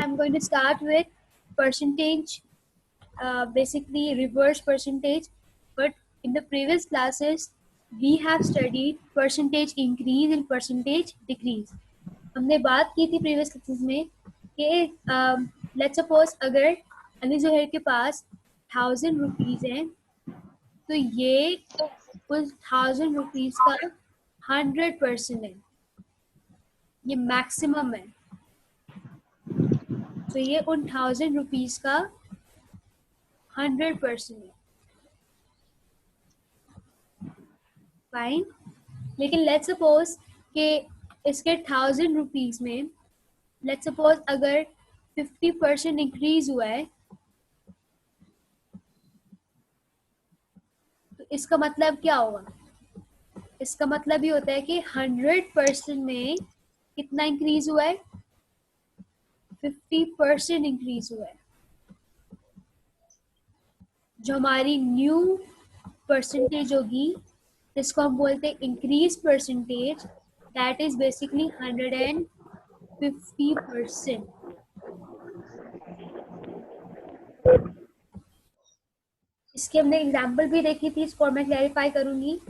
I'm going to start with percentage, basically reverse percentage. But in the previous classes, we have studied percentage increase and percentage decrease. हमने बात की थी previous classes में कि let's suppose अगर अली जोहर के पास 1000 rupees हैं तो ये उस 1000 रुपीज का 100% है, ये मैक्सिमम है. तो ये उन 1000 रुपीज का 100% है. फाइन. लेकिन लेट्स सपोज कि इसके 1000 रुपीज में लेट्स सपोज अगर 50% इंक्रीज हुआ है तो इसका मतलब क्या होगा? इसका मतलब ये होता है कि 100% में कितना इंक्रीज हुआ है? 50% इंक्रीज हुआ है. जो हमारी न्यू परसेंटेज होगी जिसको हम बोलते हैं increase percentage, that is basically 150%. इसके हमने एग्जाम्पल भी देखी थी, इसको मैं क्लैरिफाई करूंगी.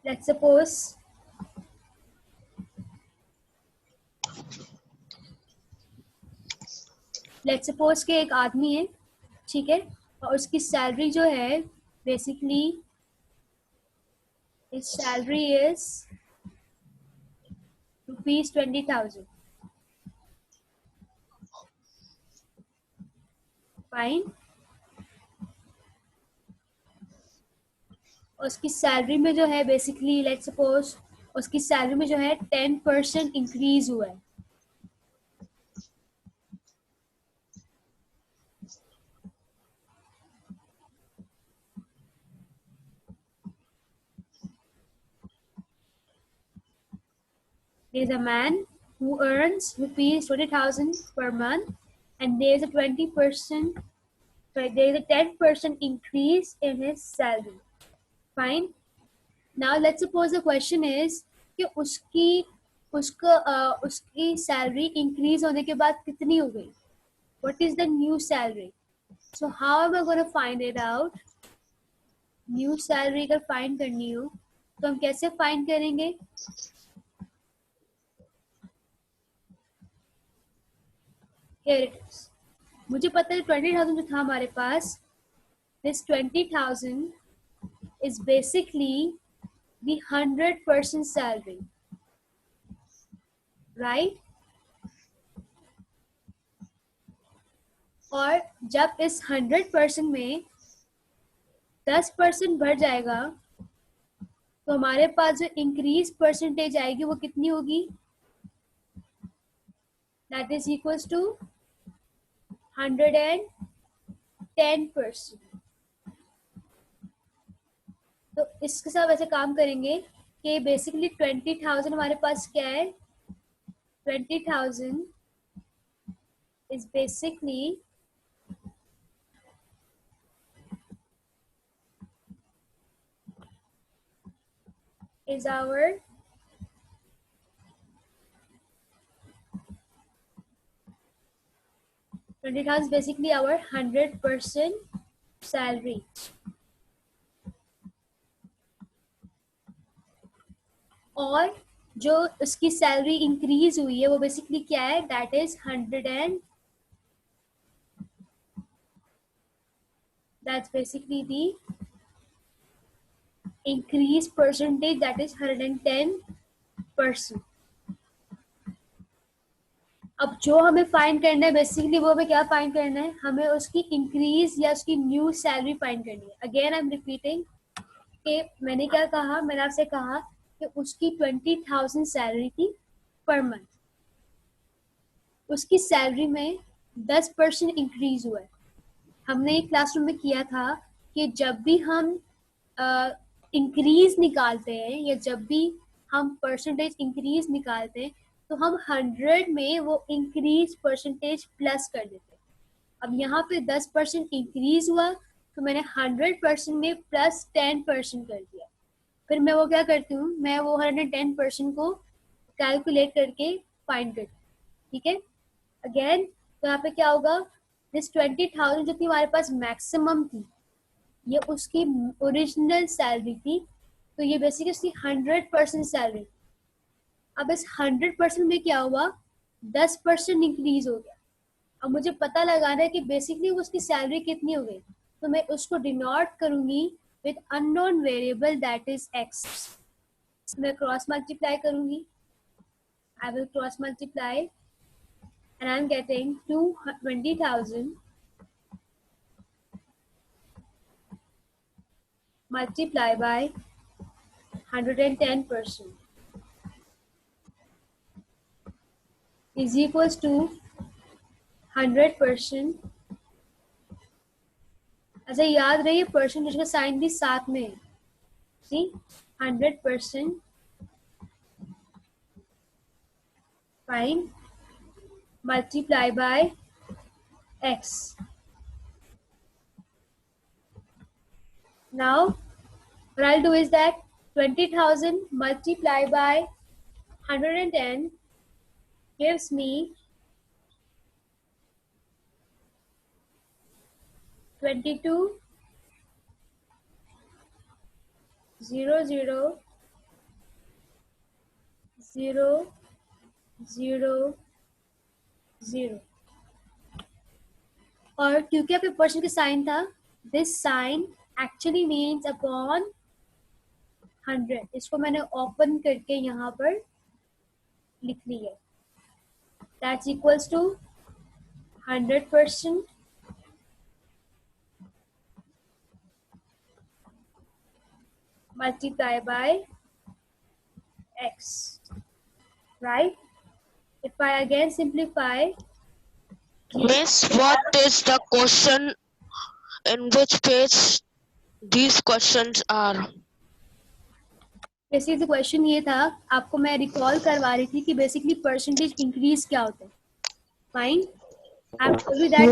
लेट्स सपोज कि एक आदमी है, ठीक है, और उसकी सैलरी जो है basically his salary is ₹20,000. Fine. उसकी सैलरी में जो है बेसिकली लेट्स सपोज उसकी सैलरी में जो है 10% इंक्रीज हुआ है. There is a man who earns ₹20,000 per month, and there is a 20%, sorry, there is a 10% increase in his salary. Fine. Now let's suppose the question is कि उसकी salary increase होने के बाद कितनी हो गई? What is the new salary? So how am I going to find it out? New salary अगर find करनी हो तो हम कैसे फाइंड करेंगे? Here it is. मुझे पता है 20,000 जो था हमारे पास, this 20,000 is basically the 100% salary, right? और जब इस 100% में 10% बढ़ जाएगा तो हमारे पास जो इंक्रीज परसेंटेज आएगी वो कितनी होगी? That is equals to 110%. तो इसके साथ वैसे काम करेंगे कि बेसिकली 20,000 हमारे पास क्या है? 20,000 is basically is our is basically our 100% salary. और जो उसकी सैलरी इंक्रीज हुई है वो बेसिकली क्या है? That is 100 that's basically the increase percentage, that is 110%. अब जो हमें फाइंड करना है बेसिकली वो हमें क्या फाइंड करना है? हमें उसकी इंक्रीज या उसकी न्यू सैलरी फाइंड करनी है. अगेन आई एम रिपीटिंग कि मैंने क्या कहा, मैंने आपसे कहा कि उसकी 20,000 सैलरी थी पर मंथ. उसकी सैलरी में 10% इंक्रीज हुआ है. हमने क्लासरूम में किया था कि जब भी हम इंक्रीज निकालते हैं या जब भी हम परसेंटेज इंक्रीज निकालते हैं तो हम 100 में वो इंक्रीज परसेंटेज प्लस कर देते हैं. अब यहाँ पे 10% इंक्रीज हुआ तो मैंने 100% में +10% कर दिया। फिर मैं वो क्या करती हूँ, मैं वो 110% को कैलकुलेट करके फाइंड करती हूँ, ठीक है। अगेन तो यहाँ पे क्या होगा, दिस 20,000 जो थी हमारे पास मैक्सिमम थी, ये उसकी ओरिजिनल सैलरी थी, तो ये बेसिकली उसकी 100% सैलरी। अब इस 100% में क्या हुआ, 10% इंक्रीज हो गया। अब मुझे पता लगाना है कि बेसिकली उसकी सैलरी कितनी हो गई, तो मैं उसको डिनोट करूंगी with unknown variable that is x. मैं क्रॉस मल्टीप्लाई करूंगी, आई will cross multiply and I am getting 20,000 multiply by 110% is equals to 100%। अच्छा याद रही परसेंटेज का साइन भी साथ में है, सी 100% fine multiply by x। Now what I'll do is that 20,000 multiplied by 110 gives me 22,000,000 और क्योंकि आपके पर्सन का साइन था, this sign actually means upon 100, इसको मैंने ओपन करके यहाँ पर लिख ली है, that's equals to 100% multiply by x, right? If I again simplify, Miss, what is the question? In which page these questions are? Basically question ये था, आपको मैं रिकॉल करवा रही थी कि बेसिकली परसेंटेज इंक्रीज क्या होता है। Fine, I told you that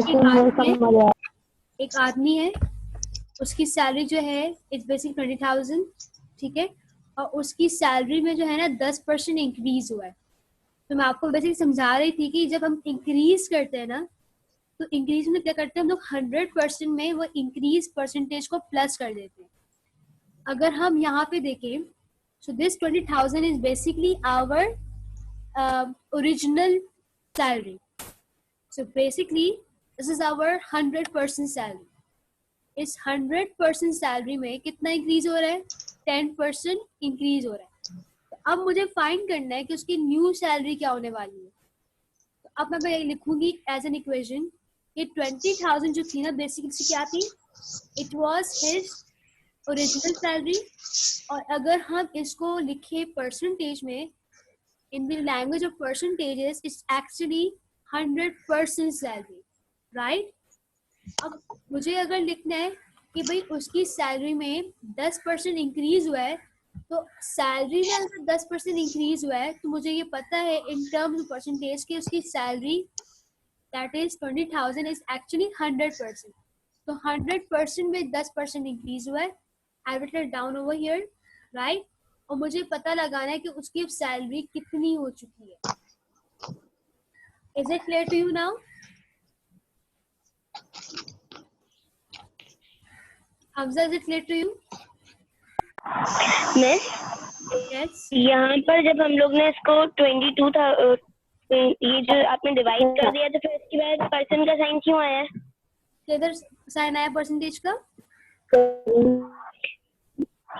एक आदमी है, उसकी सैलरी जो है इट्स बेसिक 20,000, ठीक है, और उसकी सैलरी में जो है ना 10% इंक्रीज हुआ है। तो मैं आपको बेसिकली समझा रही थी कि जब हम इंक्रीज करते हैं ना, तो इंक्रीज में क्या करते हैं हम लोग 100% में वो इंक्रीज परसेंटेज को प्लस कर देते हैं। अगर हम यहाँ पे देखें, so this 20,000 is basically our original salary. So basically this is our 100% salary. इस 100% सैलरी में कितना इंक्रीज हो रहा है, 10% इंक्रीज हो रहा है। तो अब मुझे फाइंड करना है कि उसकी न्यू सैलरी क्या होने वाली है। तो अब मैं लिखूंगी एज एन इक्वेशन, ये 20,000 जो थी ना बेसिकली क्या थी, it was his original salary, और अगर हम इसको लिखे परसेंटेज में, in the language of percentages, it's actually 100% salary, right. अब मुझे अगर लिखना है कि भाई उसकी सैलरी में 10% इंक्रीज हुआ है, तो सैलरी में अगर 10% इंक्रीज हुआ है, तो मुझे ये पता है इन टर्म्स ऑफ परसेंटेज की उसकी salary that is 20,000 is actually 100%। तो 100% में 10% इंक्रीज हुआ है, I will write down over here, right. और मुझे पता लगाना है कि उसकी सैलरी कितनी हो चुकी है। Is it clear to you now? Hamza, is it clear to you? Miss, yes, यहाँ पर जब हम लोग ने इसको 22 था, ये जो आपने डिवाइड कर दिया, तो फिर इसके बाद पर्सन का साइन क्यों आया है? किधर साइन आया परसेंटेज का?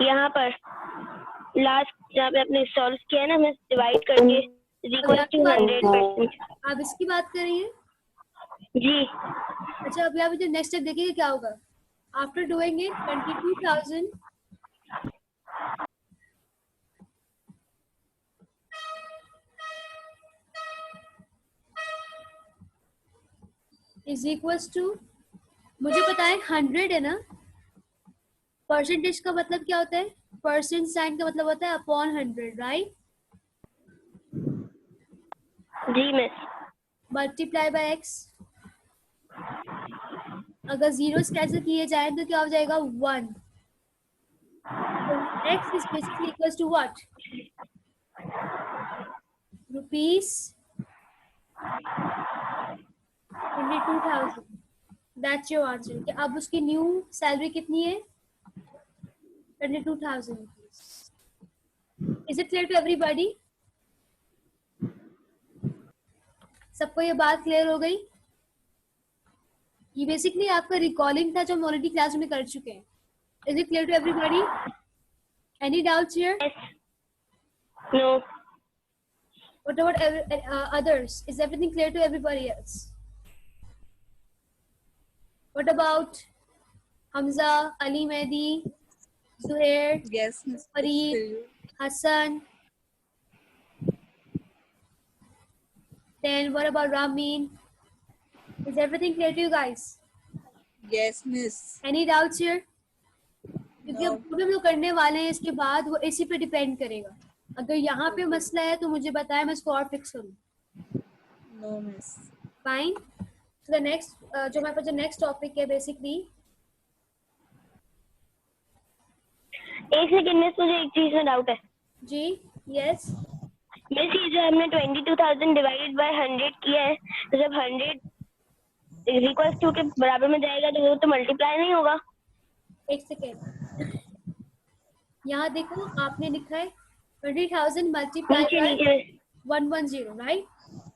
यहाँ पर लास्ट जहाँ पे आपने सॉल्व किया ना, मैं डिवाइड करके इक्वल टू 100%। आप इसकी बात कर रही हैं? जी अच्छा, अभी आप जो नेक्स्ट स्टेप देखिए क्या होगा। After doing it 22,000 is equals to, मुझे पता है 100 है ना। परसेंटेज का मतलब क्या होता है, परसेंट साइन का मतलब होता है अपॉन 100, राइट। जी मिस, मल्टीप्लाई बाय एक्स, अगर जीरोस कैंसिल किए जाए तो क्या हो जाएगा 1. X is basically equals to what? Rupees 22,000. That's your answer. कि अब उसकी न्यू सैलरी कितनी है? 22,000 rupees. Is it clear to everybody? सबको ये बात क्लियर हो गई? ये बेसिकली आपका रिकॉलिंग था जो हम ऑलरेडी क्लास में कर चुके हैं. Is it clear to everybody? Any doubts here? Yes. No. What about others? Is everything clear to everybody else? What about Hamza, Ali Mehdi, Zuhair, Yes, Miss. Fareed, Hassan? Then what about Ramin? Is everything clear to you guys? Yes, Miss. Any doubts here? क्योंकि No. अब जो हम लोग करने वाले हैं इसके बाद वो इसी पे डिपेंड करेगा. अगर यहाँ पे मसला है तो मुझे बताएं, मैं इसको और फिक्स करूँ. No, Miss. Fine. So the next जो हमारे पास जो नेक्स्ट टॉपिक है बेसिकली. एक सेकंड मिस, मुझे एक चीज में डाउट है. जी. यस. मिस ये जो हमने 22,000 डिवाइडेड बाय 100 किया है, तो जब 100 इक्वल्स टू के बराबर में जाएगा तो वो तो मल्टीप्लाई नहीं होगा. एक सेकेंड. यहाँ देखो आपने लिखा है 20,000 मल्टीप्लाई नीचे बाय नीचे 110, राइट.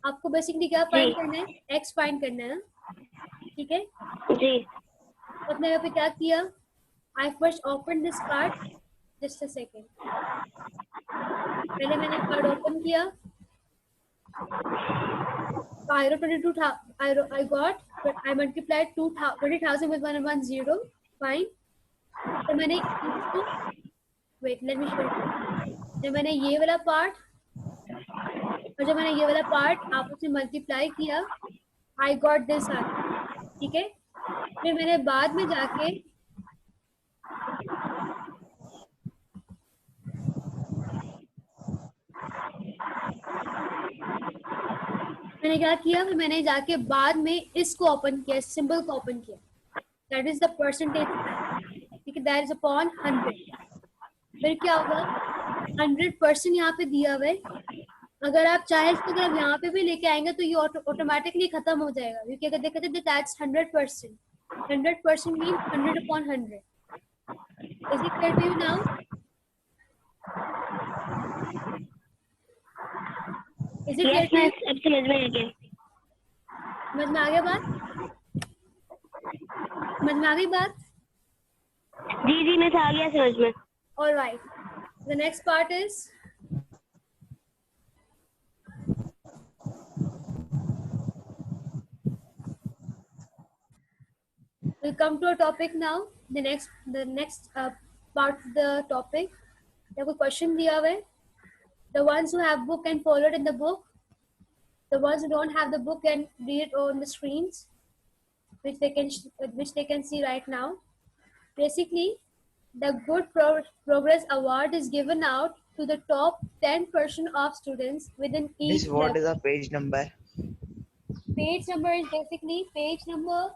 आपको बेसिकली क्या फाइंड करना है? एक्स फाइंड करना है ना. ठीक है. जी. अपने यहाँ पे क्या किया? I first open this card. Just a second. पहले मैंने कार्ड ओपन किया. I wrote 22. I got, but I multiplied 20,000 with 110. Fine. तो मैंने इसको वेट लेट मी शो. जब मैंने ये वाला पार्ट और जब मैंने ये वाला पार्ट आपस में मल्टीप्लाई किया, आई गॉट दिस आंसर. ठीक है. फिर मैंने बाद में जाके मैंने क्या किया, फिर मैंने जाके बाद में इसको ओपन किया, सिंबल को ओपन किया. That is the percentage. ठीक है. That is upon 100. फिर क्या होगा? 100% यहाँ पे दिया हुआ है. अगर आप चाहे इसको अगर आप यहाँ पे भी लेके आएंगे तो ये ऑटोमेटिकली खत्म हो जाएगा, क्योंकि अगर देखते हैं that's 100%. 100% means 100 upon 100. Is it clear to you now? Is it clear yes to you? Miss, अब समझ में आ गया. समझ में आ गया बात? समझ में आ गई बात? जी जी मिस, आ गया समझ में. All right. The next part is we'll come to a topic now. The next part of the topic. देखो question दिया हुआ है. The ones who have book can follow it in the book. The ones who don't have the book can read it on the screens, which they can see right now. Basically, the Good Progress Award is given out to the top 10% of students within each Miss, what is level. the page number? Page number is basically page number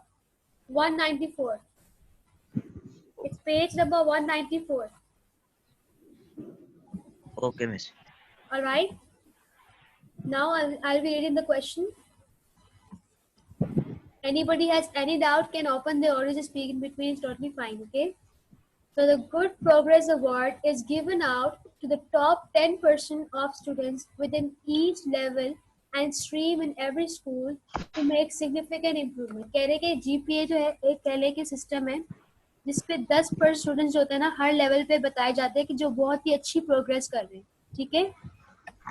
194. It's page number 194. Okay, Miss. All right. Now I'll be reading the question. Anybody has any doubt can open the or just speak in between. It's totally fine. Okay. So the Good Progress Award is given out to the top 10% of students within each level and stream in every school to make significant improvement. कह रहे कि GPA जो है एक कह ले के system है जिसपे 10% स्टूडेंट्स जो होते हैं ना हर लेवल पे बताए जाते हैं कि जो बहुत ही अच्छी प्रोग्रेस कर रहे हैं. ठीक है.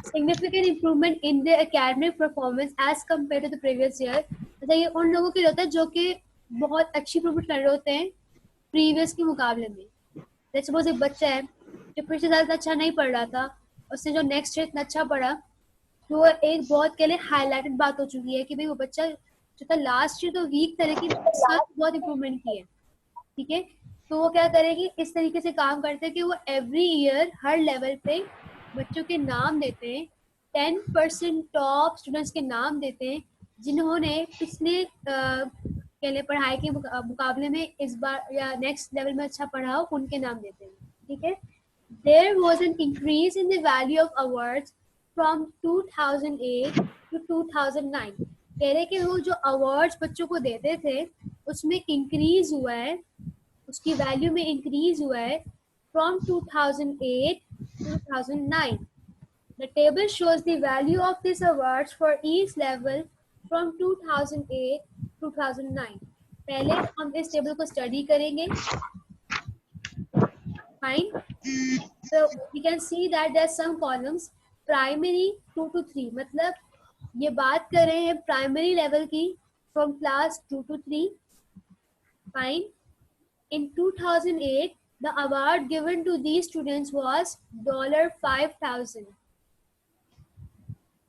Significant improvement in their academic performance as compared to the previous year. मतलब ये उन लोगों के लिए होता है जो कि बहुत अच्छी परफॉर्मेंस कर रहे होते हैं प्रीवियस के मुकाबले में. Let's suppose एक बच्चा है जो पिछले साल इतना अच्छा नहीं पढ़ रहा था, उसने जो नेक्स्ट ईयर इतना अच्छा पढ़ा, तो वो एक बहुत के लिए हाईलाइटेड बात हो चुकी है कि भाई वो बच्चा जो था लास्ट ईयर तो वीक था लेकिन इस साल बहुत इंप्रूवमेंट की है. ठीक है. तो वो क्या करेगी, इस तरीके से काम करते हैं कि वो एवरी ईयर हर लेवल पे बच्चों के नाम देते हैं. 10% टॉप स्टूडेंट्स के नाम देते हैं जिन्होंने पिछले पहले पढ़ाई के मुकाबले में इस बार या नेक्स्ट लेवल में अच्छा पढ़ा हो उनके नाम देते हैं, ठीक है। There was an increase in the value of awards from 2008 to 2009. कह रहे कि वो जो अवार्ड्स बच्चों को देते थे उसमें इंक्रीज हुआ है, उसकी वैल्यू में इंक्रीज हुआ है from 2008 to 2009. The table shows the value of these awards for each level from 2008 to 2009. पहले हम इस टेबल को स्टडी करेंगे. Fine. So we can see that there are some columns primary 2 to 3. मतलब ये बात कर रहे हैं प्राइमरी लेवल की from class 2 to 3. Fine. In 2008, the award given to these students was $5,000.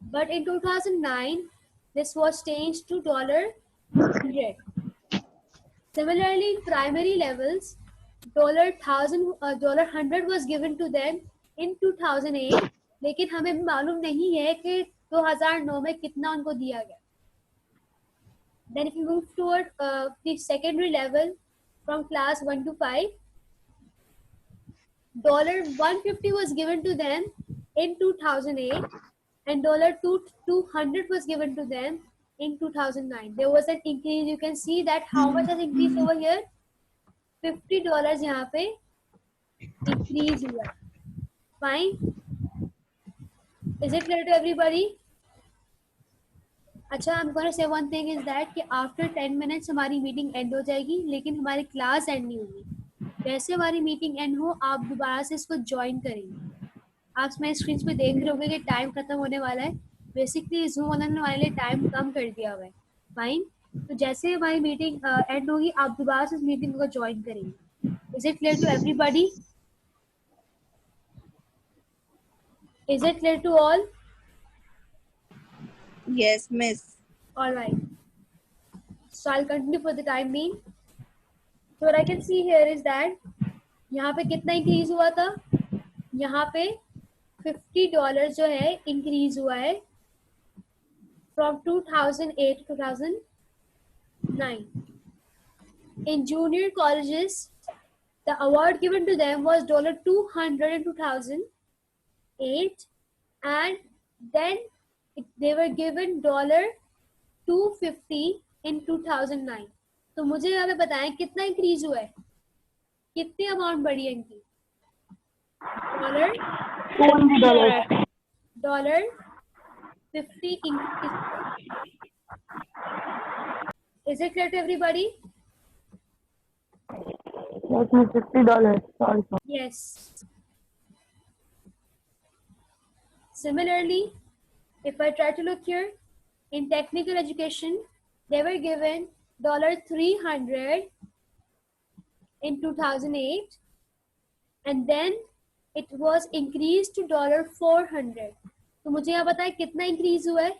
But in 2009, this was changed to $100. Similarly, in primary levels, $100 was given to them in 2008, लेकिन हमें मालूम नहीं है कि 2009 में कितना उनको दिया गया. Then if you move toward the secondary level from class 1 to 5, $150 was given to them in 2008 and $200 was given to them in 2009. There was an increase. You can see that how much has increased over here. $50 यहाँ पे increase हुआ. Fine. Is it clear to everybody? अच्छा, I'm going to say one thing is that कि after 10 minutes हमारी meeting and हो जाएगी, लेकिन हमारी क्लास एंड नहीं होगी. जैसे हमारी मीटिंग एंड हो आप दोबारा से इसको ज्वाइन करेंगे. आप मेरे स्क्रीन पे देख रहे होंगे कि टाइम खत्म होने वाला है. बेसिकली जूम उन्होंने हमारे लिए टाइम कम कर दिया हुआ है. फाइन. तो जैसे हमारी मीटिंग एंड होगी आप दोबारा से इस मीटिंग को ज्वाइन करेंगे. Is it clear to everybody? Is it clear to all? Yes, miss. All right. So I'll continue for the time being. So what I can see here is that यहाँ पे कितना increase हुआ था? यहाँ पे $50 जो है इंक्रीज हुआ है from 2008 to 2009. In junior colleges, the award given to them was $200 in 2008, and then they were given $250 in 2009. तो मुझे यहाँ पे बताएं कितना इंक्रीज हुआ है, कितनी अमाउंट बढ़ी है इनकी? $50 increase. Is it clear to everybody? Yes, miss, $50. Sorry. Yes. Similarly, if I try to look here, in technical education, they were given $300 in 2008, and then it was increased to $400. तो मुझे यहाँ बताएं कितना increase हुआ है?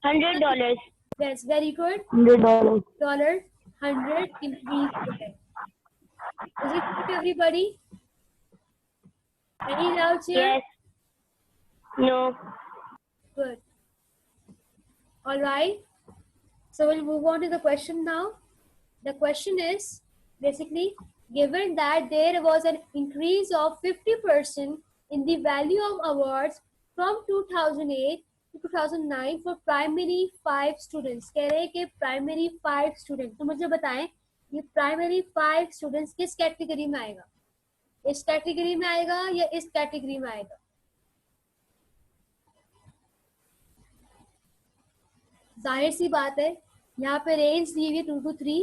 $100. Yes, very good. $100. $100 increase हुआ है. Is it clear to everybody? Any doubts here? Yes. No. Good. All right. So we'll move on to the question now. The question is basically, given that there was an increase of 50% in the value of awards from 2008 to 2009 for primary 5 students. कह रहे हैं कि primary 5 students. तो मुझे बताएं ये primary 5 students किस category में आएगा? इस कैटेगरी में आएगा या इस कैटेगरी में आएगा? जाहिर सी बात है, यहाँ पे रेंज दी हुई है 2 to 3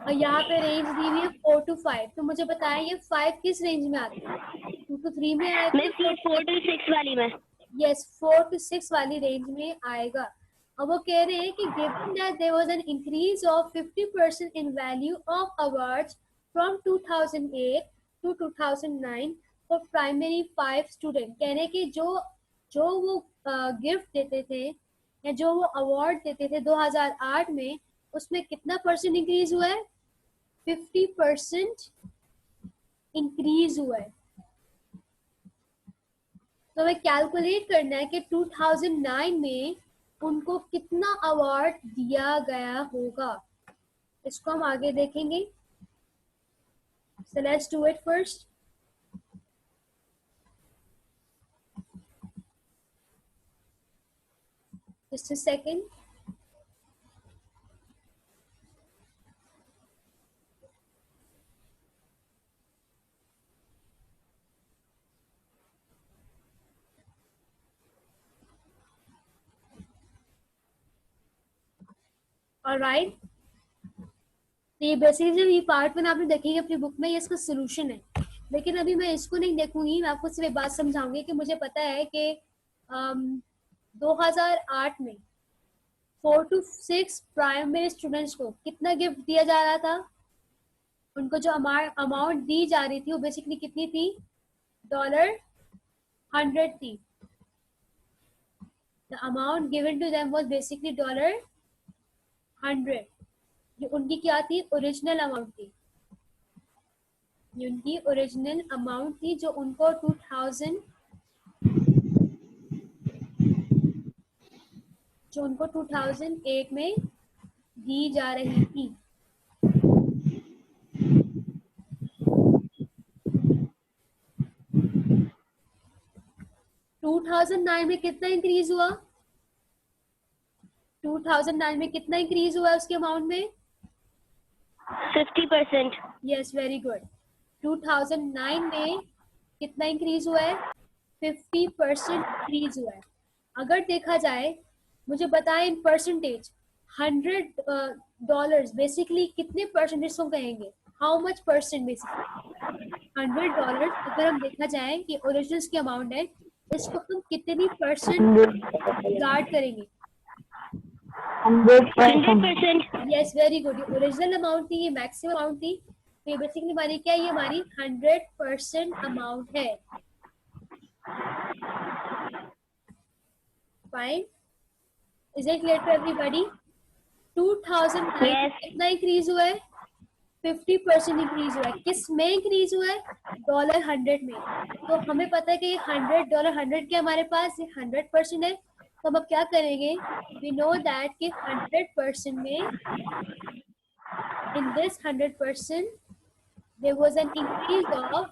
और यहाँ पे रेंज दी हुई है 4 to 5. तो मुझे बताएं ये 5 किस रेंज में आते हैं? 2 to 3 में आएगा? मिस ये 4 to 6 वाली में. Yes, 4 to 6 वाली रेंज में आएगा. अब वो कह रहे हैं कि given that there was an increase of 50% in value of awards from 2008 to 2009 for primary 5 students. कह रहे हैं कि जो वो गिफ्ट देते थे या जो वो अवार्ड देते थे 2008 में, उसमें कितना परसेंट इंक्रीज हुआ है? 50% इंक्रीज हुआ है. तो हमें कैलकुलेट करना है कि 2009 में उनको कितना अवार्ड दिया गया होगा, इसको हम आगे देखेंगे. So let's do it first. Just a second. Alright. तो ये बेसिकली जो ये पार्ट 1 आपने देखेंगे अपनी बुक में, ये इसका सोल्यूशन है. लेकिन अभी मैं इसको नहीं देखूंगी, मैं आपको सिर्फ एक बात समझाऊंगी कि मुझे पता है कि 2008 में 4 to 6 प्राइमरी स्टूडेंट्स को कितना गिफ्ट दिया जा रहा था. उनको जो अमाउंट दी जा रही थी वो बेसिकली कितनी थी, $100 थी. The amount given to them was basically $100. ये उनकी क्या थी, ओरिजिनल अमाउंट थी. ये उनकी ओरिजिनल अमाउंट थी जो उनको 2008 में दी जा रही थी. में कितना इंक्रीज हुआ, 2009 में कितना इंक्रीज हुआ उसके अमाउंट में, 50%. Yes very good. 2009 में कितना इंक्रीज हुआ है, 50% इंक्रीज हुआ है. अगर देखा जाए, मुझे बताएं इन परसेंटेज, $100 बेसिकली कितने परसेंटेज को कहेंगे, हाउ मच परसेंट बेसिकली. $100 अगर हम देखा जाए कि ओरिजिनल की अमाउंट है, इसको हम कितनी परसेंट 100%. गार्ड करेंगे. 100%. Yes very good. ये ओरिजिनल अमाउंट थी, ये मैक्सिमम अमाउंट थी. तो ये बेसिकली हमारी क्या है, ये हमारी 100% अमाउंट है. Fine. Is it clear to everybody. 2009 Yes. कितना इंक्रीज हुआ है, 50% इंक्रीज हुआ है. किस में इंक्रीज हुआ है, $100 में. तो हमें पता है कि ये $100 100 के हमारे पास ये 100% है. तो हम अब क्या करेंगे, वी नो दैट कि 100% में, in this 100% there was an increase of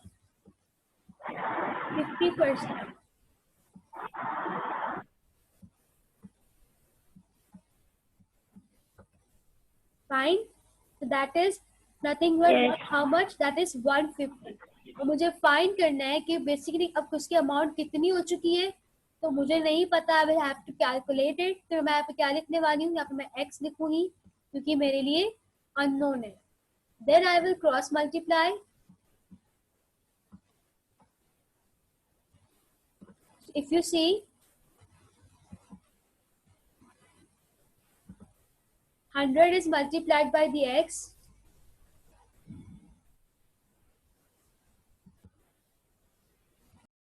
50%. Fine. So that is nothing but Yes. how much, that is 150. तो मुझे फाइंड करना है कि बेसिकली अब उसकी अमाउंट कितनी हो चुकी है. तो मुझे नहीं पता, I will have to calculate it. तो मैं यहाँ पे क्या लिखने वाली हूँ, यहाँ पे मैं x लिखूंगी क्योंकि मेरे लिए अननोन है. Then I will cross multiply. If you see, 100 is multiplied by the x,